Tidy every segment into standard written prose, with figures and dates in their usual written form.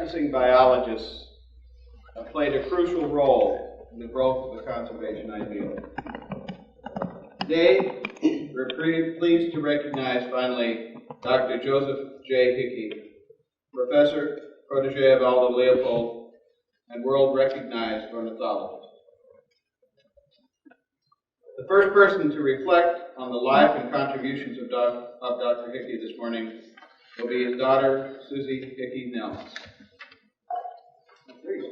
practicing biologists have played a crucial role in the growth of the conservation ideal. Today, we're pleased to recognize finally Dr. Joseph J. Hickey, professor, protege of Aldo Leopold, and world-recognized ornithologist. The first person to reflect on the life and contributions of Dr. Hickey this morning will be his daughter, Susie Hickey Nels. There you go.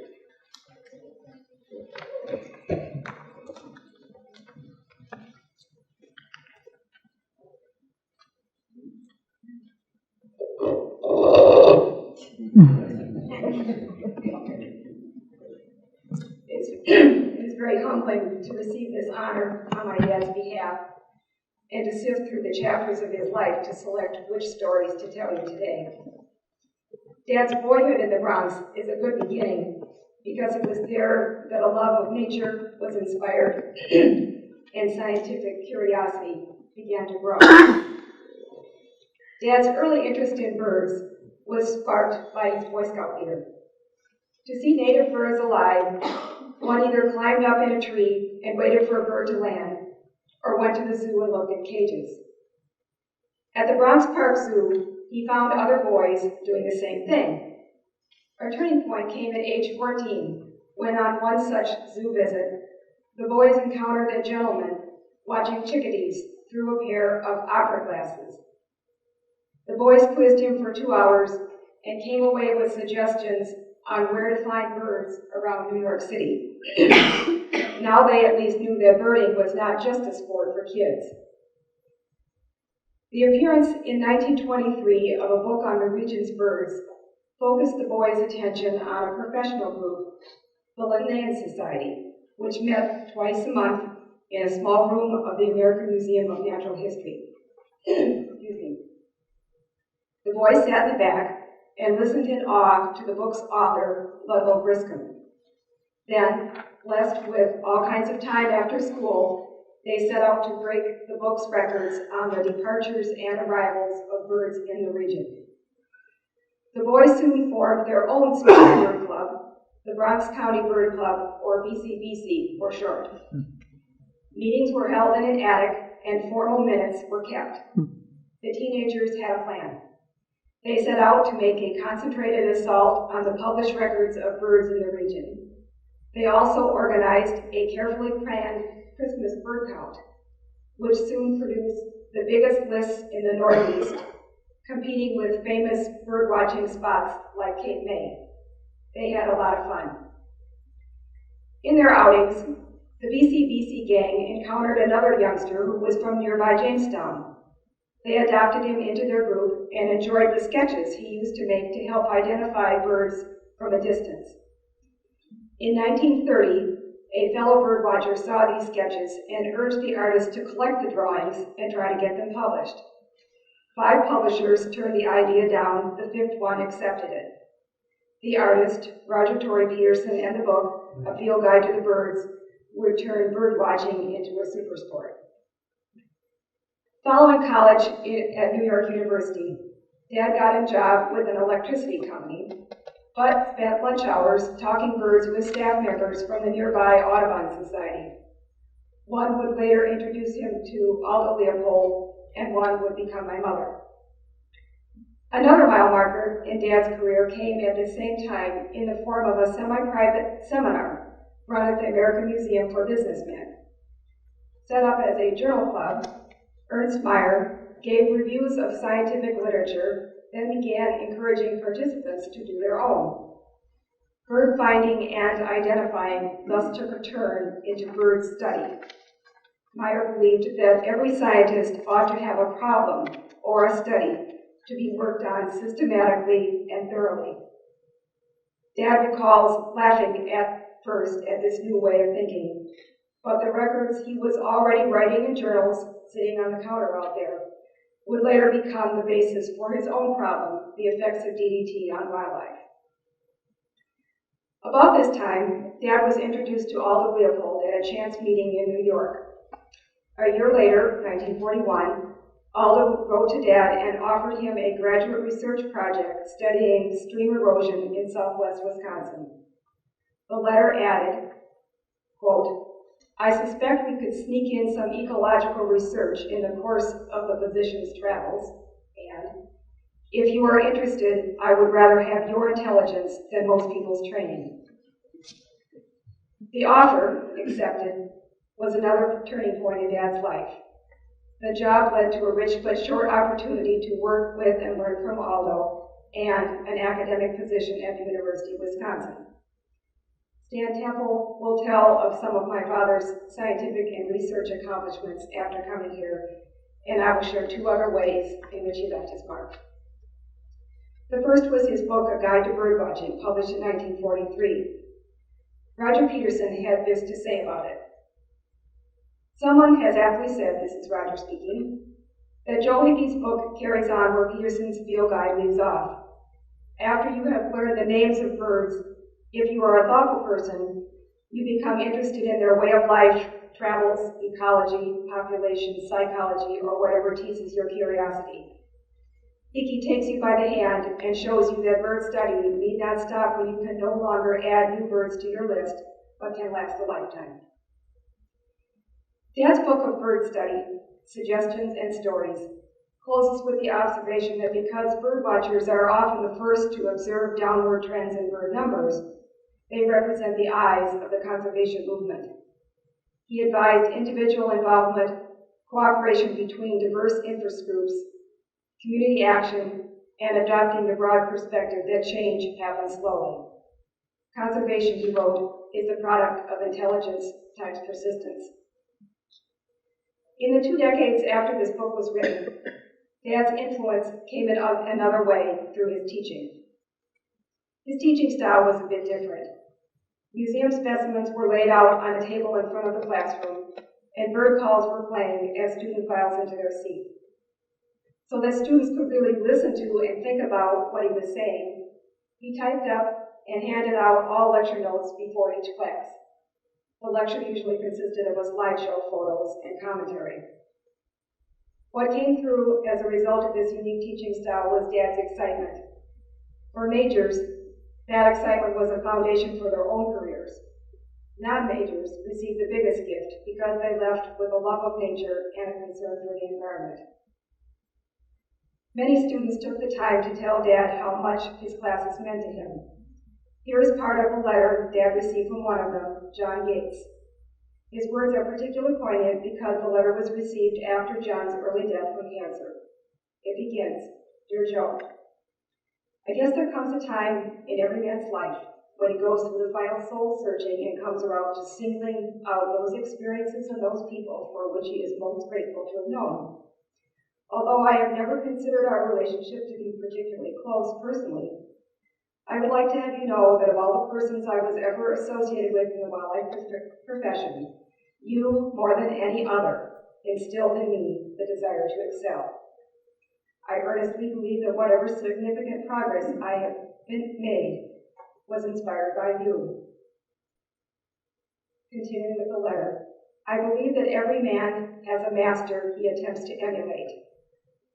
It's very humbling to receive this honor on my dad's behalf and to sift through the chapters of his life to select which stories to tell you today. Dad's boyhood in the Bronx is a good beginning because it was there that a love of nature was inspired and scientific curiosity began to grow. Dad's early interest in birds was sparked by his Boy Scout leader. To see native birds alive, one either climbed up in a tree and waited for a bird to land, or went to the zoo and looked at cages. At the Bronx Park Zoo, he found other boys doing the same thing. Our turning point came at age 14, when on one such zoo visit, the boys encountered a gentleman watching chickadees through a pair of opera glasses. The boys quizzed him for 2 hours and came away with suggestions on where to find birds around New York City. Now they at least knew that birding was not just a sport for kids. The appearance in 1923 of a book on the region's birds focused the boys' attention on a professional group, the Linnaean Society, which met twice a month in a small room of the American Museum of Natural History. Excuse me. The boys sat in the back and listened in awe to the book's author, Ludlow Griscom. Then, blessed with all kinds of time after school, they set out to break the book's records on the departures and arrivals of birds in the region. The boys soon formed their own small bird club, the Bronx County Bird Club, or BCBC for short. Meetings were held in an attic and formal minutes were kept. The teenagers had a plan. They set out to make a concentrated assault on the published records of birds in the region. They also organized a carefully planned Christmas bird count, which soon produced the biggest lists in the Northeast, competing with famous bird-watching spots like Cape May. They had a lot of fun. In their outings, the BCBC gang encountered another youngster who was from nearby Jamestown. They adopted him into their group and enjoyed the sketches he used to make to help identify birds from a distance. In 1930, a fellow birdwatcher saw these sketches and urged the artist to collect the drawings and try to get them published. 5 publishers turned the idea down, the 5th one accepted it. The artist, Roger Torrey Peterson, and the book, A Field Guide to the Birds, would turn birdwatching into a super sport. Following college at New York University, Dad got a job with an electricity company, but spent lunch hours talking birds with staff members from the nearby Audubon Society. One would later introduce him to Aldo Leopold, and one would become my mother. Another mile marker in Dad's career came at the same time in the form of a semi-private seminar run at the American Museum for Businessmen. Set up as a journal club, Ernst Mayr gave reviews of scientific literature, then began encouraging participants to do their own. Bird finding and identifying thus took a turn into bird study. Mayr believed that every scientist ought to have a problem or a study to be worked on systematically and thoroughly. Dad recalls laughing at first at this new way of thinking, but the records he was already writing in journals sitting on the counter out there would later become the basis for his own problem, the effects of DDT on wildlife. About this time, Dad was introduced to Aldo Leopold at a chance meeting in New York. A year later, 1941, Aldo wrote to Dad and offered him a graduate research project studying stream erosion in southwest Wisconsin. The letter added, quote, "I suspect we could sneak in some ecological research in the course of the physician's travels, and if you are interested, I would rather have your intelligence than most people's training." The offer, accepted, was another turning point in Dad's life. The job led to a rich but short opportunity to work with and learn from Aldo and an academic position at the University of Wisconsin. Stan Temple will tell of some of my father's scientific and research accomplishments after coming here, and I will share two other ways in which he left his mark. The first was his book, A Guide to Birdwatching, published in 1943. Roger Peterson had this to say about it. "Someone has aptly said," this is Roger speaking, "that Joe Hickey's book carries on where Peterson's field guide leaves off. After you have learned the names of birds, if you are a thoughtful person, you become interested in their way of life, travels, ecology, population, psychology, or whatever teases your curiosity. Hickey takes you by the hand and shows you that bird study need not stop when you can no longer add new birds to your list, but can last a lifetime." Dad's book of bird study, Suggestions and Stories, closes with the observation that because bird watchers are often the first to observe downward trends in bird numbers, they represent the eyes of the conservation movement. He advised individual involvement, cooperation between diverse interest groups, community action, and adopting the broad perspective that change happens slowly. Conservation, he wrote, is the product of intelligence times persistence. In the 2 decades after this book was written, Dad's influence came in another way through his teaching. His teaching style was a bit different. Museum specimens were laid out on a table in front of the classroom, and bird calls were playing as student files into their seats. So that students could really listen to and think about what he was saying, he typed up and handed out all lecture notes before each class. The lecture usually consisted of a slideshow, photos, and commentary. What came through as a result of this unique teaching style was Dad's excitement. For majors, that excitement was a foundation for their own careers. Non-majors received the biggest gift because they left with a love of nature and a concern for the environment. Many students took the time to tell Dad how much his classes meant to him. Here is part of a letter Dad received from one of them, John Gates. His words are particularly poignant because the letter was received after John's early death from cancer. It begins, "Dear Joe, I guess there comes a time in every man's life when he goes through the final soul searching and comes around to singling out those experiences and those people for which he is most grateful to have known. Although I have never considered our relationship to be particularly close personally, I would like to have you know that of all the persons I was ever associated with in the wildlife profession, you, more than any other, instilled in me the desire to excel. I earnestly believe that whatever significant progress I have made was inspired by you." Continuing with the letter, "I believe that every man has a master he attempts to emulate.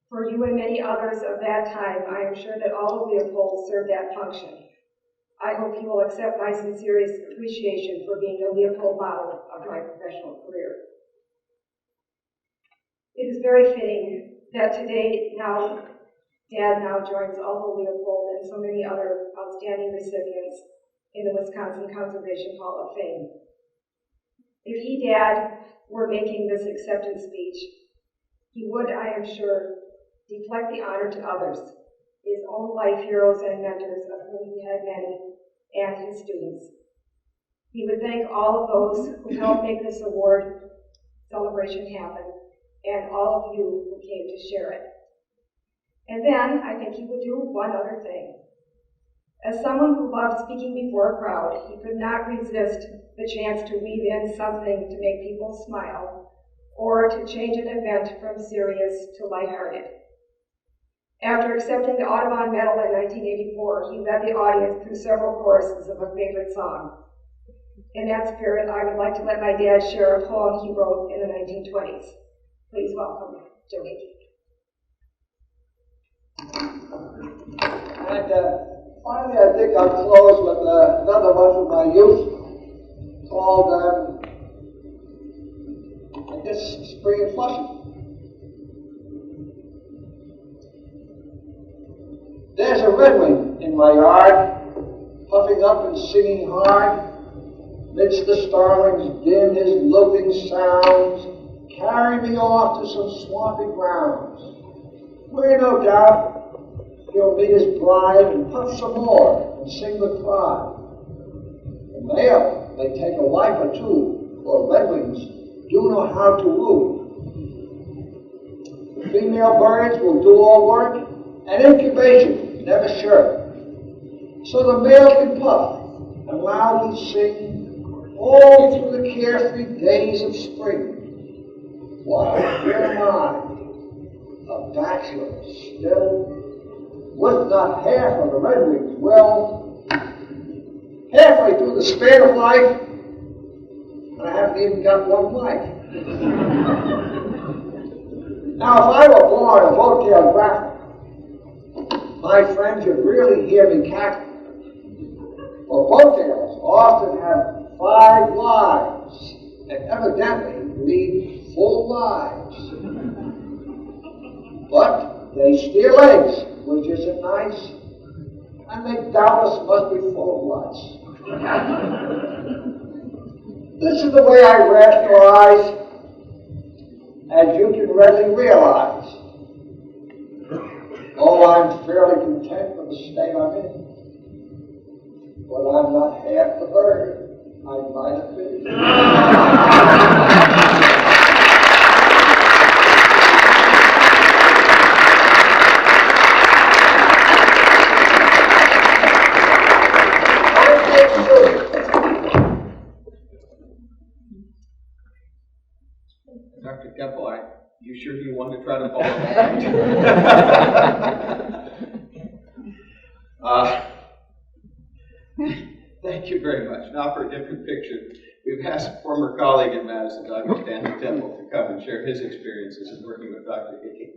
For you and many others of that time, I am sure that all of Leopold served that function. I hope you will accept my sincerest appreciation for being a Leopold model of my professional career." It is very fitting that today, Dad now joins Aldo Leopold and so many other outstanding recipients in the Wisconsin Conservation Hall of Fame. If he, Dad, were making this acceptance speech, he would, I am sure, deflect the honor to others, his own life heroes and mentors, of whom he had many, and his students. He would thank all of those who helped make this award celebration happen, and all of you who came to share it. And then I think he would do one other thing. As someone who loved speaking before a crowd, he could not resist the chance to weave in something to make people smile, or to change an event from serious to lighthearted. After accepting the Audubon Medal in 1984, he led the audience through several choruses of a favorite song. In that spirit, I would like to let my dad share a poem he wrote in the 1920s. Please welcome Joe Hickey. And finally, I think I'll close with another one from my youth called, I guess, Spring and Flushing. There's a redwing in my yard, puffing up and singing hard. Midst the starlings dim, his loping sounds carry me off to some swampy grounds, where no doubt he'll meet his bride and puff some more and sing with pride. The male may take a wife or two, for redwings do know how to woo. The female birds will do all work, and incubation never shirk. So the male can puff and loudly sing all through the carefree days of spring. While here am I, a bachelor still, with not half of the redwing's will, halfway through the span of life, and I haven't even got one wife. Now, if I were born a boat-tailed graphic, my friends would really hear me cackle. For boat-tails often have 5 lives, and evidently lead full lives. But they steal eggs, which isn't nice, and they doubtless must be full of lice. This is the way I rationalize, as you can readily realize. Oh, I'm fairly content with the state I'm in, but I'm not half the bird I might have been. Dr. Temple, you sure you want to try to follow that? Thank you very much. Now for a different picture, we've asked former colleague in Madison, Dr. Stanley Temple, to come and share his experiences in working with Dr. Hickey.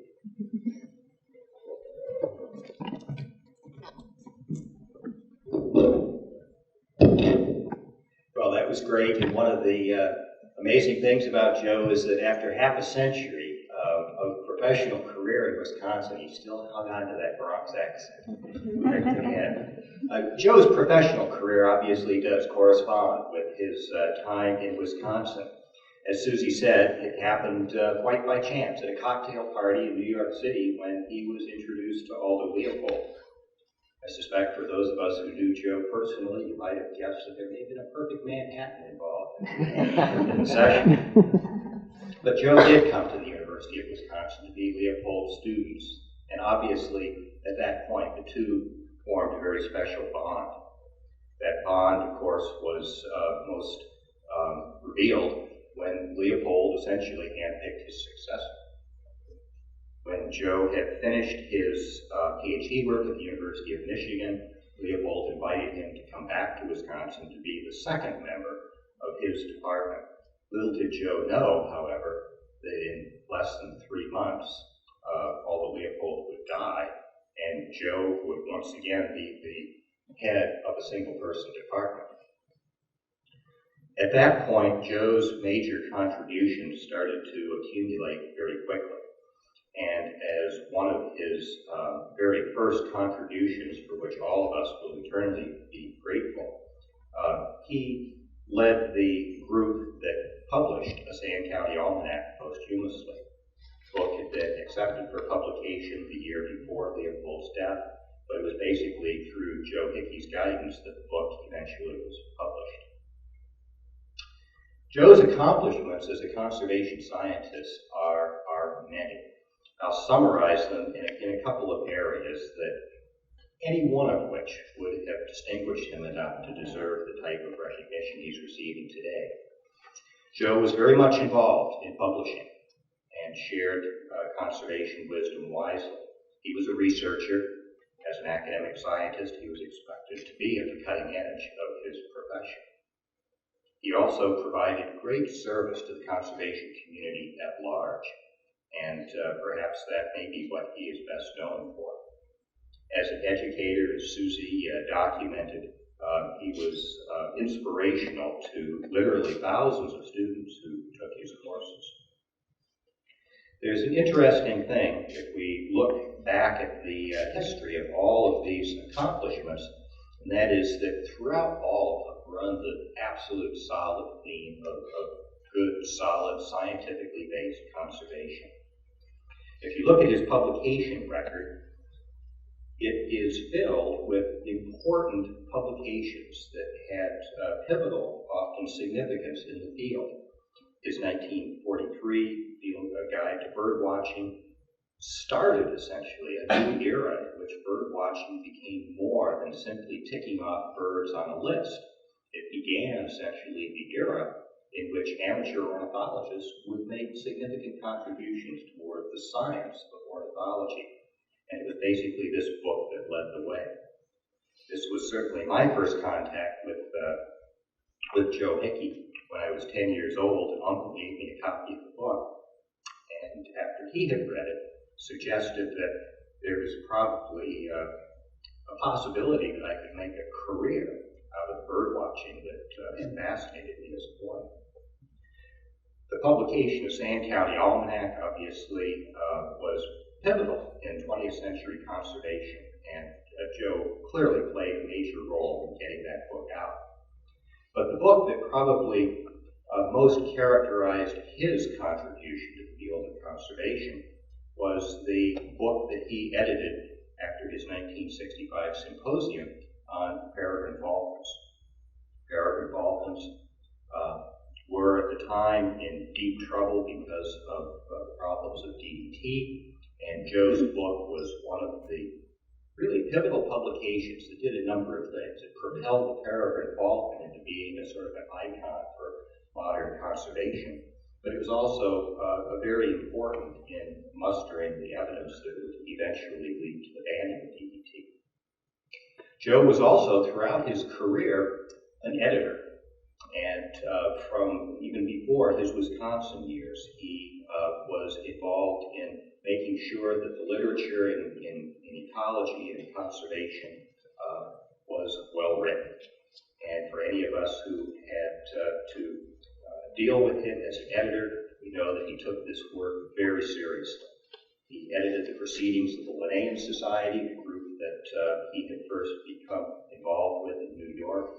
Well, that was great, and one of the amazing things about Joe is that after half a century of professional career in Wisconsin, he still hung on to that Bronx accent right to the end. Joe's professional career obviously does correspond with his time in Wisconsin. As Susie said, it happened quite by chance at a cocktail party in New York City when he was introduced to Aldo Leopold. I suspect for those of us who knew Joe personally, you might have guessed that there may have been a perfect Manhattan involved in the session. But Joe did come to the University of Wisconsin to be Leopold's students, and obviously at that point the two formed a very special bond. That bond, of course, was most revealed when Leopold essentially handpicked his successor. When Joe had finished his PhD work at the University of Michigan, Leopold invited him to come back to Wisconsin to be the second member of his department. Little did Joe know, however, that in less than 3 months, Aldo Leopold would die, and Joe would once again be the head of a single-person department. At that point, Joe's major contributions started to accumulate very quickly. And as one of his very first contributions, for which all of us will eternally be grateful, he led the group that published a Sand County Almanac posthumously. The book had been accepted for publication the year before Leopold's death, but it was basically through Joe Hickey's guidance that the book eventually was published. Joe's accomplishments as a conservation scientist are many. I'll summarize them in a couple of areas that any one of which would have distinguished him enough to deserve the type of recognition he's receiving today. Joe was very much involved in publishing and shared conservation wisdom wisely. He was a researcher. As an academic scientist, he was expected to be at the cutting edge of his profession. He also provided great service to the conservation community at large, and perhaps that may be what he is best known for. As an educator, as Susie documented, he was inspirational to literally thousands of students who took his courses. There's an interesting thing if we look back at the history of all of these accomplishments, and that is that throughout all of them runs the absolute solid theme of good, solid, scientifically based conservation. If you look at his publication record, it is filled with important publications that had pivotal, often significance in the field. His 1943 Field Guide to Bird Watching started essentially a new era in which bird watching became more than simply ticking off birds on a list. It began essentially the era in which amateur ornithologists would make significant contributions toward the science of ornithology. And it was basically this book that led the way. This was certainly my first contact with Joe Hickey when I was 10 years old. An uncle gave me a copy of the book, and after he had read it, suggested that there was probably a possibility that I could make a career out of bird watching that had fascinated me as a boy. The publication of Sand County Almanac obviously was pivotal in 20th century conservation, and Joe clearly played a major role in getting that book out. But the book that probably most characterized his contribution to the field of conservation was the book that he edited after his 1965 symposium on peregrine falcons. Peregrine falcons were at the time in deep trouble because of problems of DDT, and Joe's book was one of the really pivotal publications that did a number of things. It propelled the peregrine falcon into being a sort of an icon for modern conservation, but it was also very important in mustering the evidence that would eventually lead to the banning of DDT. Joe was also, throughout his career, an editor, and from even before his Wisconsin years, he was involved in making sure that the literature in ecology and conservation was well written. And for any of us who had to deal with him as an editor, we know that he took this work very seriously. He edited the Proceedings of the Linnaean Society, the group that he had first become involved with in New York.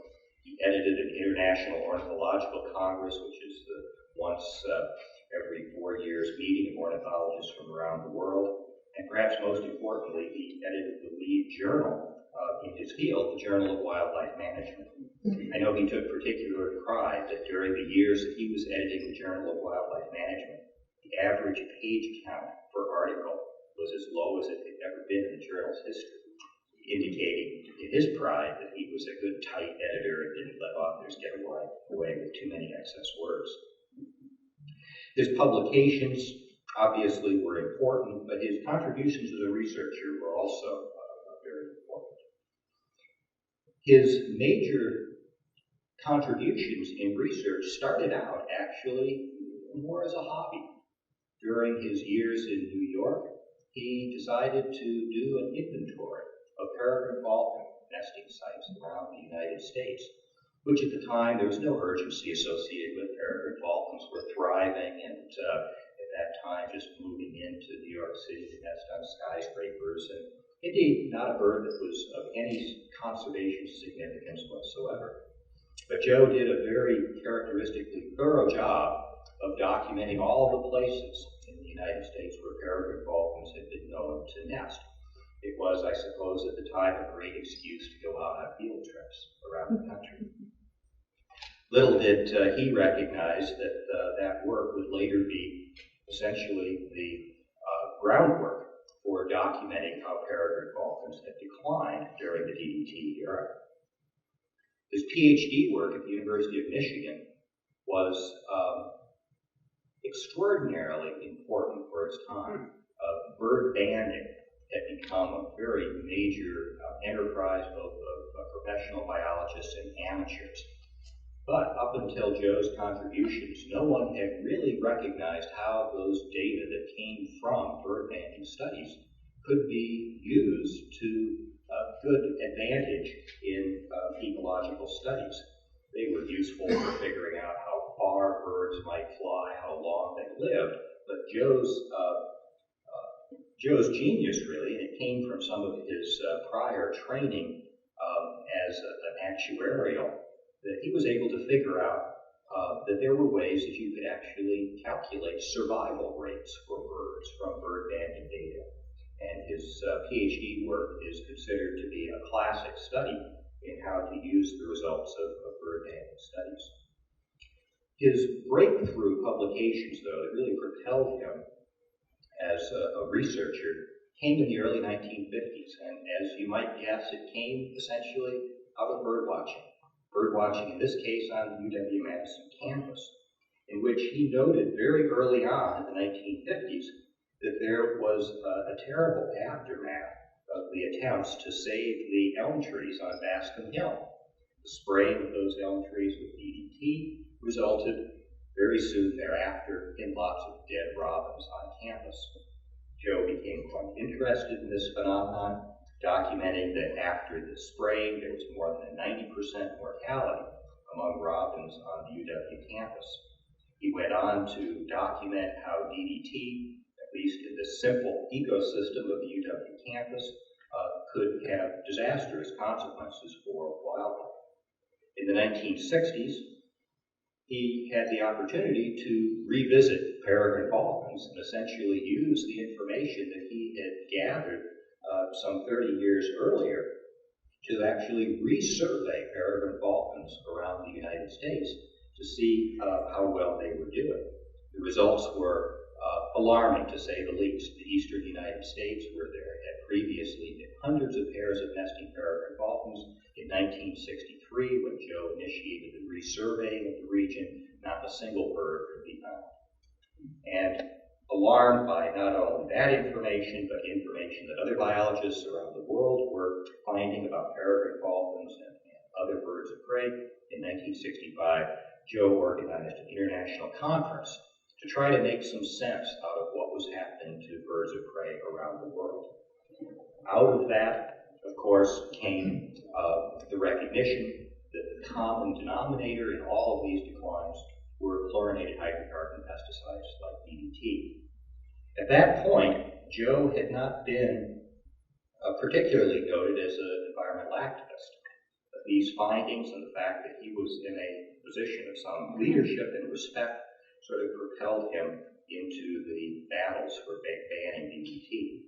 He edited an International Ornithological Congress, which is the once every 4 years meeting of ornithologists from around the world. And perhaps most importantly, he edited the lead journal in his field, the Journal of Wildlife Management. I know he took particular pride that during the years that he was editing the Journal of Wildlife Management, the average page count per article was as low as it had ever been in the journal's history, indicating in his pride that he was a good, tight editor and didn't let authors get away with too many excess words. His publications obviously were important, but his contributions as a researcher were also very important. His major contributions in research started out actually more as a hobby. During his years in New York, he decided to do an inventory of peregrine falcon nesting sites around the United States, which at the time there was no urgency associated with. Peregrine falcons were thriving and at that time just moving into New York City to nest on skyscrapers, and indeed not a bird that was of any conservation significance whatsoever. But Joe did a very characteristically thorough job of documenting all the places in the United States where peregrine falcons had been known to nest. It was, I suppose, at the time a great excuse to go out on field trips around the country. Little did he recognize that that work would later be essentially the groundwork for documenting how peregrine falcons had declined during the DDT era. His PhD work at the University of Michigan was extraordinarily important for its time. Bird banding had become a very major enterprise, both of professional biologists and amateurs. But up until Joe's contributions, no one had really recognized how those data that came from bird banding studies could be used to good advantage in ecological studies. They were useful for figuring out how far birds might fly, how long they lived, but Joe's genius, really, and it came from some of his prior training as an actuarial, that he was able to figure out that there were ways that you could actually calculate survival rates for birds from bird banding data. And his PhD work is considered to be a classic study in how to use the results of bird banding studies. His breakthrough publications, though, that really propelled him as a researcher, came in the early 1950s, and as you might guess, it came essentially out of birdwatching. Birdwatching, in this case, on the UW-Madison campus, in which he noted very early on in the 1950s that there was a terrible aftermath of the attempts to save the elm trees on Bascom Hill. The spraying of those elm trees with DDT resulted very soon thereafter in lots of dead robins on campus. Joe became quite interested in this phenomenon, documenting that after the spraying there was more than a 90% mortality among robins on the UW campus. He went on to document how DDT, at least in the simple ecosystem of the UW campus, could have disastrous consequences for wildlife. In the 1960s, he had the opportunity to revisit peregrine falcons and essentially use the information that he had gathered some 30 years earlier to actually resurvey peregrine falcons around the United States to see how well they were doing. The results were alarming, to say the least. The eastern United States, where there had previously been hundreds of pairs of nesting peregrine falcons, in 1963, when Joe initiated the resurveying of the region, not a single bird could be found. And alarmed by not only that information, but information that other biologists around the world were finding about peregrine falcons and other birds of prey, in 1965, Joe organized an international conference to try to make some sense out of what was happening to birds of prey around the world. Out of that, of course, came the recognition that the common denominator in all of these declines were chlorinated hydrocarbon pesticides like DDT. At that point, Joe had not been particularly noted as an environmental activist. But these findings and the fact that he was in a position of some leadership and respect sort of propelled him into the battles for banning DDT.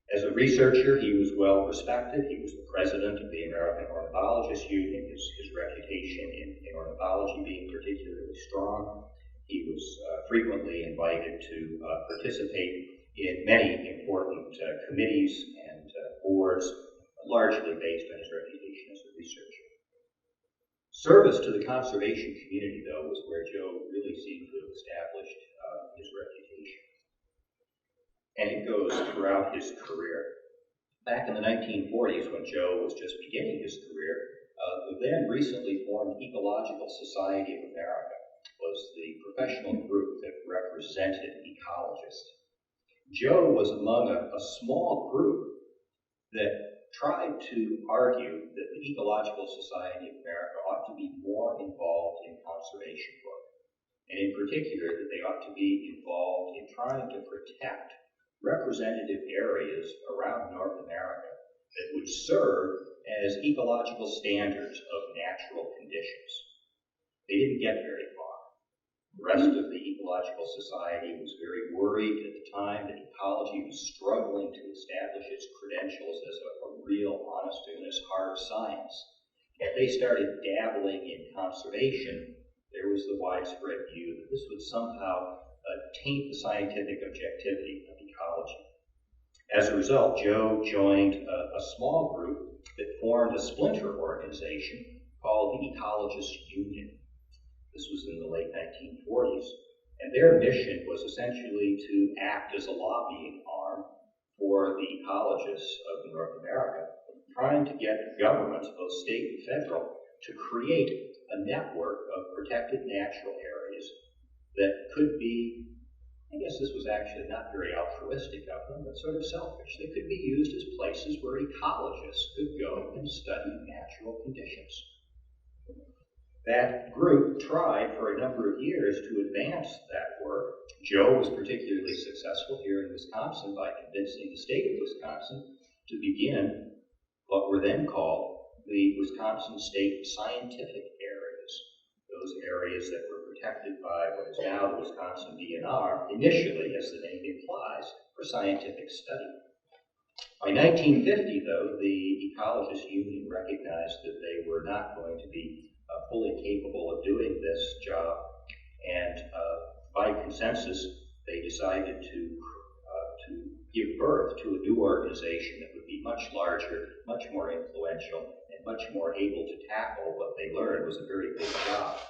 As a researcher, he was well respected. He was the president of the American Ornithologists Union, his reputation in ornithology being particularly strong. He was frequently invited to participate in many important committees and boards, largely based on his reputation as a researcher. Service to the conservation community, though, was where Joe really seemed to have established his reputation. And it goes throughout his career. Back in the 1940s, when Joe was just beginning his career, the then recently formed Ecological Society of America was the professional group that represented ecologists. Joe was among a small group that tried to argue that the Ecological Society of America ought to be more involved in conservation work, and in particular that they ought to be involved in trying to protect representative areas around North America that would serve as ecological standards of natural conditions. They didn't get very far. The rest of the Ecological Society was very worried at the time that ecology was struggling to establish its credentials as a real, honest to goodness hard science. If they started dabbling in conservation, there was the widespread view that this would somehow taint the scientific objectivity of ecology. As a result, Joe joined a small group that formed a splinter organization called the Ecologists Union. This was in the late 1940s, and their mission was essentially to act as a lobbying arm for the ecologists of North America, trying to get governments, both state and federal, to create a network of protected natural areas that could be I guess this was actually not very altruistic of them, but sort of selfish. They could be used as places where ecologists could go and study natural conditions. That group tried for a number of years to advance that work. Joe was particularly successful here in Wisconsin by convincing the state of Wisconsin to begin what were then called the Wisconsin State Scientific Areas, those areas that were protected by what is now the Wisconsin DNR, initially, as the name implies, for scientific study. By 1950, though, the Ecologists Union recognized that they were not going to be fully capable of doing this job, and by consensus, they decided to give birth to a new organization that would be much larger, much more influential, and much more able to tackle what they learned was a very big job.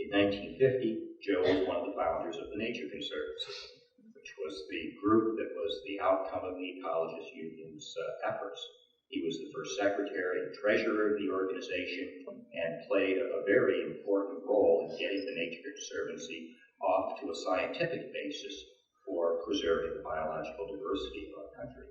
In 1950, Joe was one of the founders of the Nature Conservancy, which was the group that was the outcome of the Ecologists Union's efforts. He was the first secretary and treasurer of the organization and played a very important role in getting the Nature Conservancy off to a scientific basis for preserving the biological diversity of our country.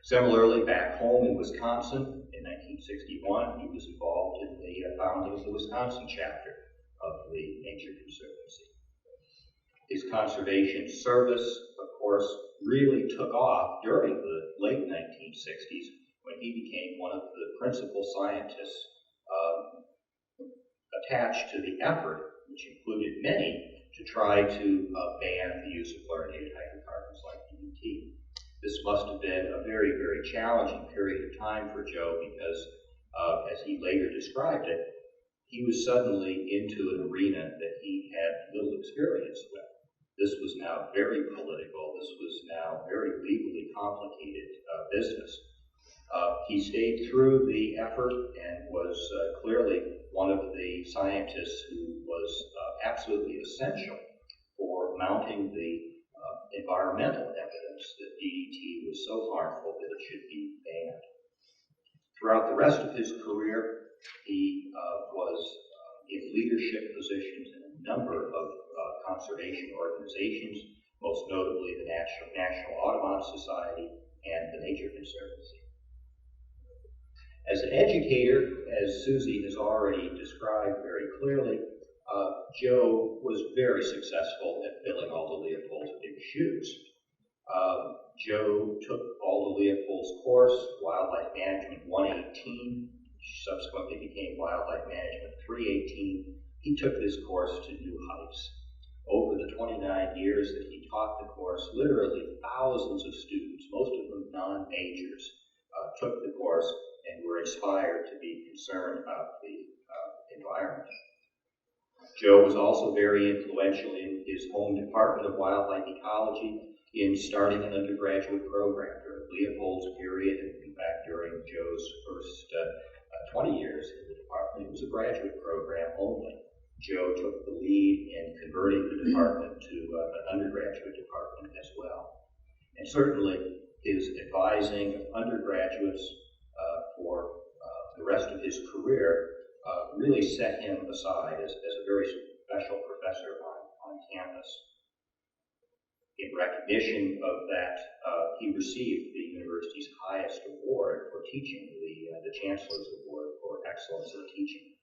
Similarly, back home in Wisconsin, in 1961, he was involved in the founding of the Wisconsin chapter of the Nature Conservancy. His conservation service, of course, really took off during the late 1960s when he became one of the principal scientists attached to the effort, which included many, to try to ban the use of fluorinated hydrocarbons like DDT. This must have been a very, very challenging period of time for Joe because, as he later described it, he was suddenly into an arena that he had little experience with. This was now very political. This was now very legally complicated business. He stayed through the effort and was clearly one of the scientists who was absolutely essential for mounting the environmental evidence that DDT was so harmful that it should be banned. Throughout the rest of his career, he was in leadership positions in a number of conservation organizations, most notably the National Audubon Society and the Nature Conservancy. As an educator, as Susie has already described very clearly, Joe was very successful at filling Aldo Leopold's big shoes. Joe took Aldo Leopold's course, Wildlife Management 118, which subsequently became Wildlife Management 318. He took this course to new heights. Over the 29 years that he taught the course, literally thousands of students, most of them non-majors, took the course and were inspired to be concerned about the environment. Joe was also very influential in his home department of wildlife ecology in starting an undergraduate program during Leopold's period, and in fact during Joe's first 20 years in the department. It was a graduate program only. Joe took the lead in converting the department to an undergraduate department as well. And certainly his advising of undergraduates for the rest of his career really set him aside as a very special professor on campus. In recognition of that, he received the university's highest award for teaching, the Chancellor's Award for Excellence in Teaching.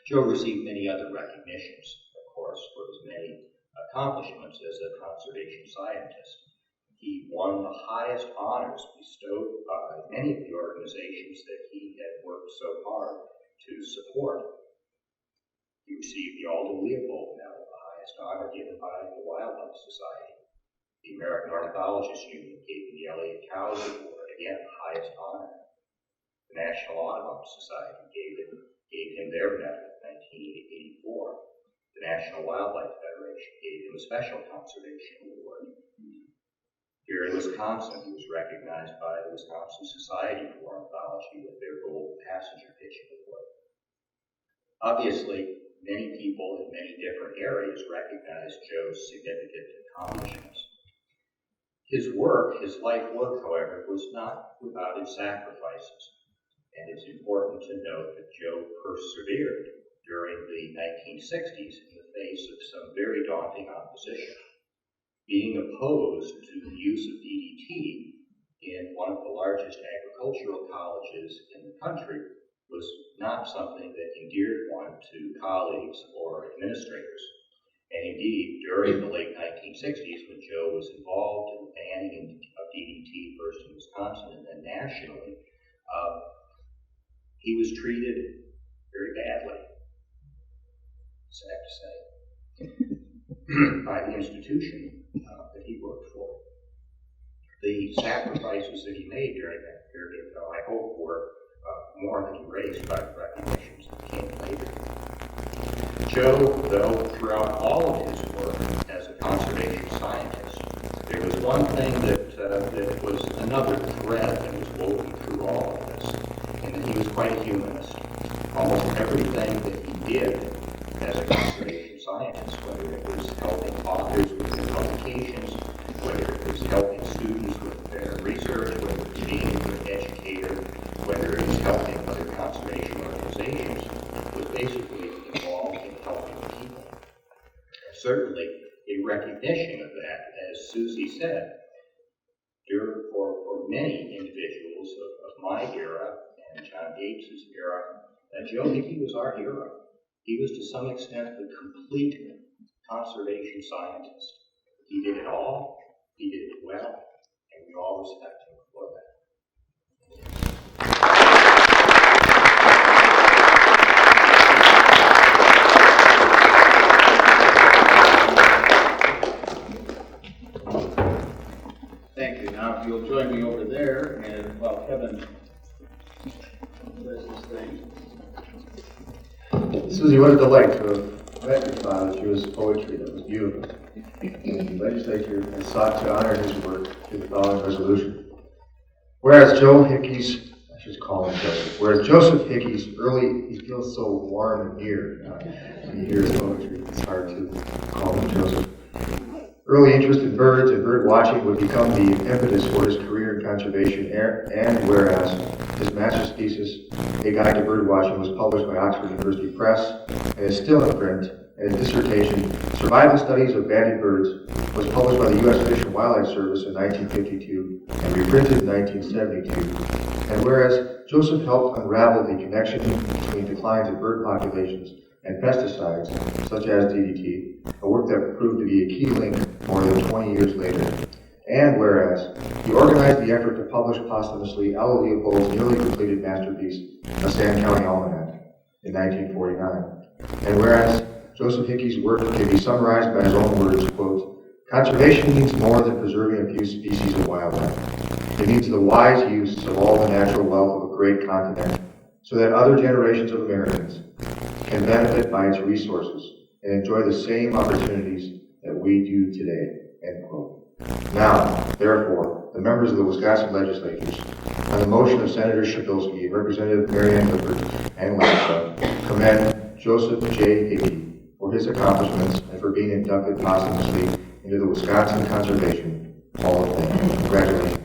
Joe received many other recognitions, of course, for his many accomplishments as a conservation scientist. He won the highest honors bestowed by many of the organizations that he had worked so hard to support. He received the Aldo Leopold Medal, the highest honor given by the Wildlife Society. The American Ornithologists Union gave him the Elliott Cowles Award, again, the highest honor. The National Audubon Society gave him their medal in 1984. The National Wildlife Federation gave him a Special Conservation Award. Here in Wisconsin, he was recognized by the Wisconsin Society for Ornithology with their Gold Passenger Pigeon Award. Obviously, many people in many different areas recognized Joe's significant accomplishments. His life work, however, was not without its sacrifices, and it's important to note that Joe persevered during the 1960s in the face of some very daunting opposition. Being opposed to the use of DDT in one of the largest agricultural colleges in the country was not something that endeared one to colleagues or administrators. And indeed, during the late 1960s, when Joe was involved in the banning of DDT first in Wisconsin and then nationally, he was treated very badly, sad to say, by the institution that he worked for. The sacrifices that he made during that period, though, I hope were more than erased by the recognitions that came later. Joe, though, throughout all of his work as a conservation scientist, there was one thing that was another thread that was woven through all of this, and that he was quite a humanist. Almost everything that he did as a conservation scientist, whether it was helping authors with their publications, whether it was helping students with their research, whether it was being a good educator, whether it was helping other conservation organizations, was basically involved in helping people. Certainly, a recognition of that, as Susie said, for many individuals of my era and John Gates's era, Joe Hickey was our hero. He was to some extent the complete conservation scientist. He did it all, he did it well, and we all respect him for that. Thank you. Now, if you'll join me over there, and while Kevin does this thing. Susie, what a delight to have met your father through his poetry. That was beautiful. The legislature has sought to honor his work through the following resolution. Whereas Joseph Hickey's he feels so warm and near when you hear his poetry. It's hard to call him Joseph. Early interest in birds and bird watching would become the impetus for his career in conservation, and whereas his master's thesis, A Guide to Bird Watching, was published by Oxford University Press and is still in print, and his dissertation, Survival Studies of Banded Birds, was published by the U.S. Fish and Wildlife Service in 1952 and reprinted in 1972. And whereas Joseph helped unravel the connection between declines in bird populations and pesticides, such as DDT, a work that proved to be a key link more than 20 years later. And whereas he organized the effort to publish posthumously Ella Leopold's nearly completed masterpiece, A Sand County Almanac, in 1949. And whereas Joseph Hickey's work can be summarized by his own words, quote, "Conservation means more than preserving a few species of wildlife. It means the wise use of all the natural wealth of a great continent so that other generations of Americans can benefit by its resources and enjoy the same opportunities that we do today," end quote. Now, therefore, the members of the Wisconsin legislatures, on the motion of Senator Shapilsky and Representative Marianne Lippert and Lanza, commend Joseph J. Hickey for his accomplishments and for being inducted posthumously into the Wisconsin Conservation Hall of Fame. Congratulations.